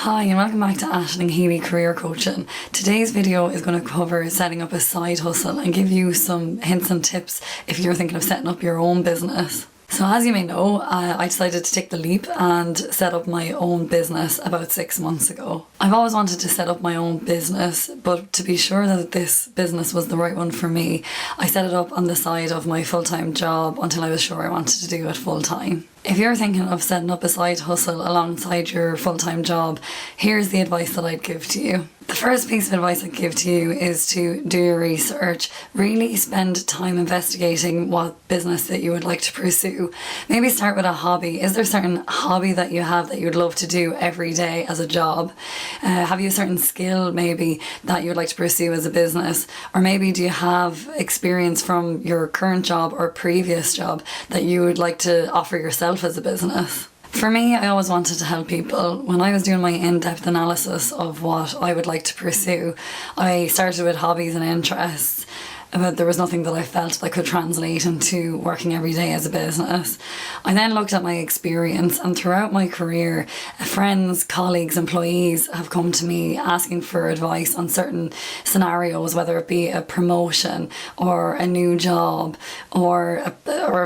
Hi and welcome back to Aisling Healy Career Coaching. Today's video is going to cover setting up a side hustle and give you some hints and tips if you're thinking of setting up your own business. So as you may know, I decided to take the leap and set up my own business about 6 months ago. I've always wanted to set up my own business, but to be sure that this business was the right one for me, I set it up on the side of my full-time job until I was sure I wanted to do it full-time. If you're thinking of setting up a side hustle alongside your full-time job, here's the advice that I'd give to you. The first piece of advice I'd give to you is to do your research. Really spend time investigating what business that you would like to pursue. Maybe start with a hobby. Is there a certain hobby that you have that you'd love to do every day as a job? Have you a certain skill maybe that you'd like to pursue as a business? Or maybe do you have experience from your current job or previous job that you would like to offer yourself as a business? For me, I always wanted to help people. When I was doing my in-depth analysis of what I would like to pursue, I started with hobbies and interests. But there was nothing that I felt that could translate into working every day as a business. I then looked at my experience, and throughout my career, friends, colleagues, employees have come to me asking for advice on certain scenarios, whether it be a promotion or a new job or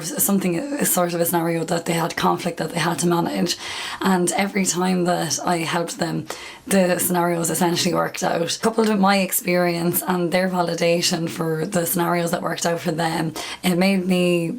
something, sort of a scenario that they had conflict that they had to manage. And every time that I helped them, the scenarios essentially worked out. Coupled with my experience and their validation for the scenarios that worked out for them, it made me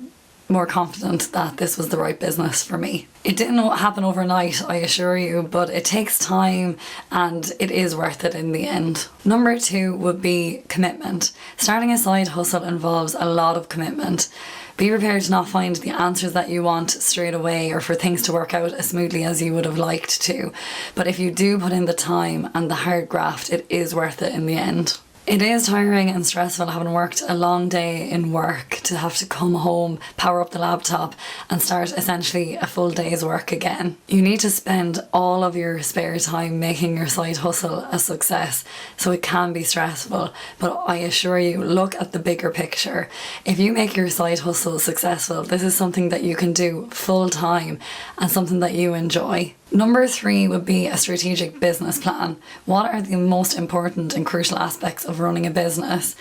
more confident that this was the right business for me. It didn't happen overnight, I assure you, but it takes time and it is worth it in the end. Number 2 would be commitment. Starting a side hustle involves a lot of commitment. Be prepared to not find the answers that you want straight away or for things to work out as smoothly as you would have liked to. But if you do put in the time and the hard graft, it is worth it in the end. It is tiring and stressful having worked a long day in work to have to come home, power up the laptop and start essentially a full day's work again. You need to spend all of your spare time making your side hustle a success, so it can be stressful, but I assure you, look at the bigger picture. If you make your side hustle successful, this is something that you can do full time and something that you enjoy. Number 3 would be a strategic business plan. What are the most important and crucial aspects of running a business?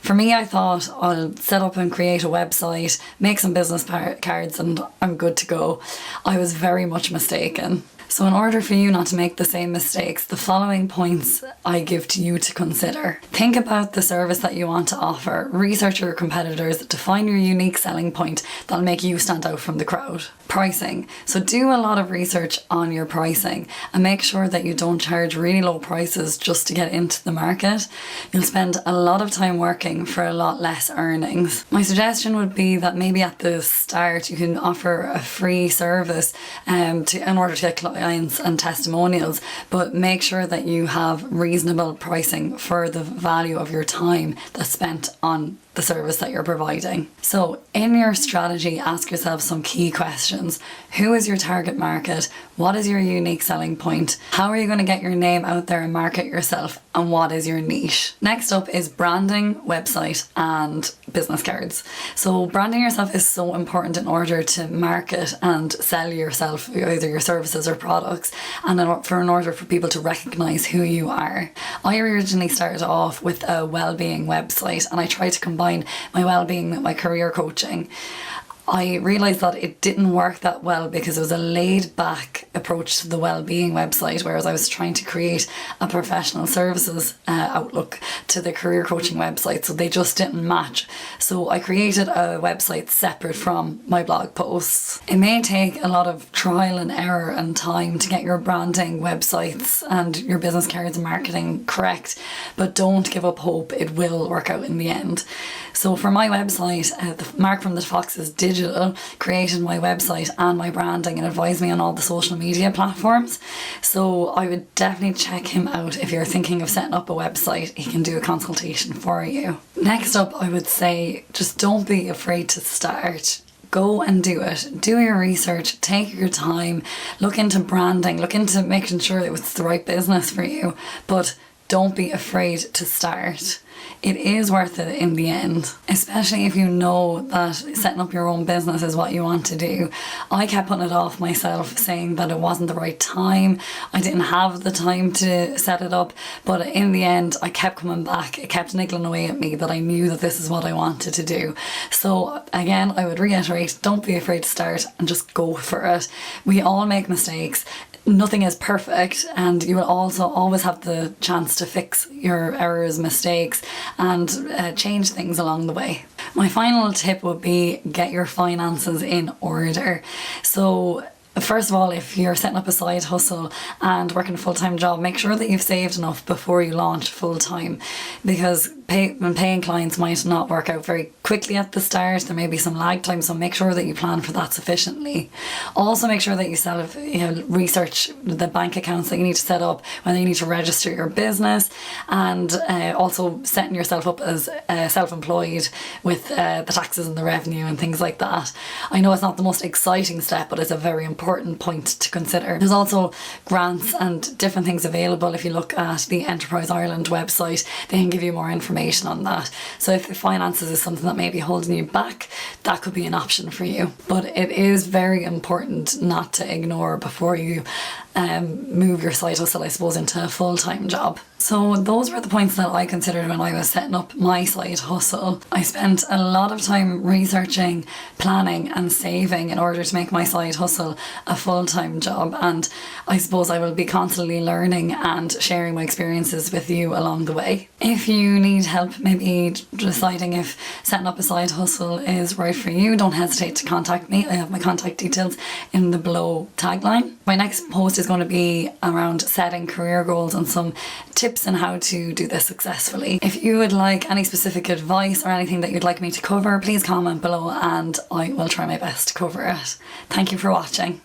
For me, I thought I'll set up and create a website, make some business cards and I'm good to go. I was very much mistaken. So in order for you not to make the same mistakes, the following points I give to you to consider. Think about the service that you want to offer. Research your competitors. Define your unique selling point that'll make you stand out from the crowd. Pricing. So do a lot of research on your pricing and make sure that you don't charge really low prices just to get into the market. You'll spend a lot of time working for a lot less earnings. My suggestion would be that maybe at the start you can offer a free service in order to get clients and testimonials, but make sure that you have reasonable pricing for the value of your time that's spent on the service that you're providing. So in your strategy, ask yourself some key questions. Who is your target market? What is your unique selling point? How are you going to get your name out there and market yourself? And what is your niche? Next up is branding, website and business cards. So branding yourself is so important in order to market and sell yourself, either your services or products, and in order for people to recognize who you are. I originally started off with a well-being website and I tried to combine my well-being with my career coaching. I realised that it didn't work that well because it was a laid-back approach to the well-being website, whereas I was trying to create a professional services outlook to the career coaching website, so they just didn't match. So I created a website separate from my blog posts. It may take a lot of trial and error and time to get your branding, websites and your business cards and marketing correct, but don't give up hope, it will work out in the end. So for my website, Mark from the Foxes Digital created my website and my branding and advised me on all the social media platforms. So I would definitely check him out if you're thinking of setting up a website. He can do a consultation for you. Next up, I would say just don't be afraid to start. Go and do it. Do your research, take your time, look into branding, look into making sure that it's the right business for you, but don't be afraid to start. it is worth it in the end, especially if you know that setting up your own business is what you want to do. I kept putting it off myself, saying that it wasn't the right time. I didn't have the time to set it up, but in the end I kept coming back. It kept niggling away at me that I knew that this is what I wanted to do. So again, I would reiterate, don't be afraid to start and just go for it. We all make mistakes. Nothing is perfect, and you will also always have the chance to fix your errors, mistakes, and change things along the way. My final tip would be get your finances in order. So first of all, if you're setting up a side hustle and working a full-time job, make sure that you've saved enough before you launch full-time, because paying clients might not work out very quickly at the start. There may be some lag time, so make sure that you plan for that sufficiently. Also make sure that you research the bank accounts that you need to set up, whether you need to register your business, and also setting yourself up as self-employed with the taxes and the revenue and things like that. I know it's not the most exciting step, but it's a very important point to consider. There's also grants and different things available. If you look at the Enterprise Ireland website, they can give you more information on that. So if finances is something that may be holding you back, that could be an option for you. But it is very important not to ignore before you move your side hustle, I suppose, into a full-time job. So those were the points that I considered when I was setting up my side hustle. I spent a lot of time researching, planning and saving in order to make my side hustle a full-time job, and I suppose I will be constantly learning and sharing my experiences with you along the way. If you need help maybe deciding if setting up a side hustle is right for you, don't hesitate to contact me. I have my contact details in the below tagline. My next post is going to be around setting career goals and some tips on how to do this successfully. If you would like any specific advice or anything that you'd like me to cover, please comment below and I will try my best to cover it. Thank you for watching.